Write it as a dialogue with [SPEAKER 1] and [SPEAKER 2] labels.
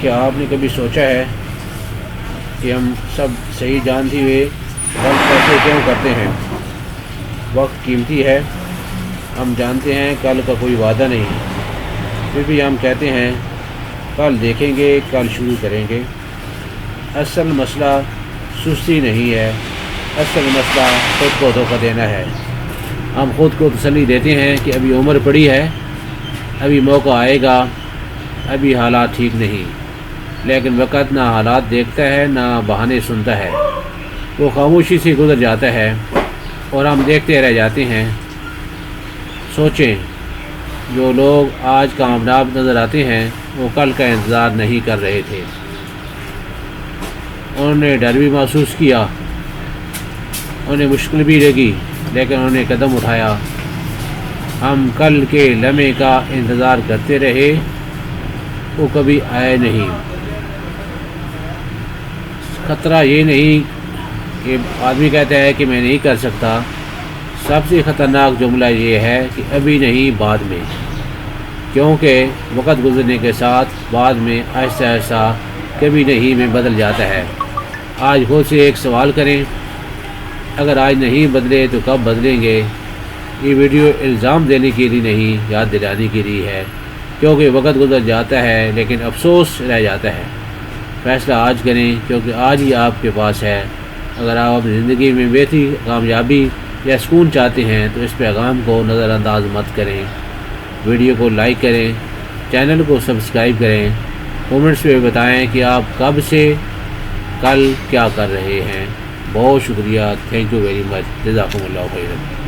[SPEAKER 1] کیا آپ نے کبھی سوچا ہے کہ ہم سب صحیح جانتے ہوئے غلط ایسے کیوں کرتے ہیں؟ وقت قیمتی ہے، ہم جانتے ہیں کل کا کوئی وعدہ نہیں، پھر بھی ہم کہتے ہیں کل دیکھیں گے، کل شروع کریں گے۔ اصل مسئلہ سستی نہیں ہے، اصل مسئلہ خود کو دھوکہ دینا ہے۔ ہم خود کو تسلی دیتے ہیں کہ ابھی عمر پڑی ہے، ابھی موقع آئے گا، ابھی حالات ٹھیک نہیں، لیکن وقت نہ حالات دیکھتا ہے نہ بہانے سنتا ہے، وہ خاموشی سے گزر جاتا ہے اور ہم دیکھتے رہ جاتے ہیں۔ سوچیں، جو لوگ آج کامیاب نظر آتے ہیں وہ کل کا انتظار نہیں کر رہے تھے، انہوں نے ڈر بھی محسوس کیا، انہیں مشکل بھی لگی، لیکن انہوں نے قدم اٹھایا۔ ہم کل کے لمحے کا انتظار کرتے رہے، وہ کبھی آئے نہیں۔ خطرہ یہ نہیں کہ آدمی کہتا ہے کہ میں نہیں کر سکتا، سب سے خطرناک جملہ یہ ہے کہ ابھی نہیں، بعد میں، کیونکہ وقت گزرنے کے ساتھ بعد میں آہستہ آہستہ کبھی نہیں میں بدل جاتا ہے۔ آج خود سے ایک سوال کریں، اگر آج نہیں بدلے تو کب بدلیں گے؟ یہ ویڈیو الزام دینے کے لیے نہیں، یاد دلانے کے لیے ہے، کیونکہ وقت گزر جاتا ہے لیکن افسوس رہ جاتا ہے۔ فیصلہ آج کریں، کیونکہ آج ہی آپ کے پاس ہے۔ اگر آپ اپنی زندگی میں بہتری، کامیابی یا سکون چاہتے ہیں تو اس پیغام کو نظر انداز مت کریں۔ ویڈیو کو لائک کریں، چینل کو سبسکرائب کریں، کومنٹس میں بتائیں کہ آپ کب سے کل کیا کر رہے ہیں۔ بہت شکریہ، تھینک یو ویری مچ، جزاکم اللہ خیرا۔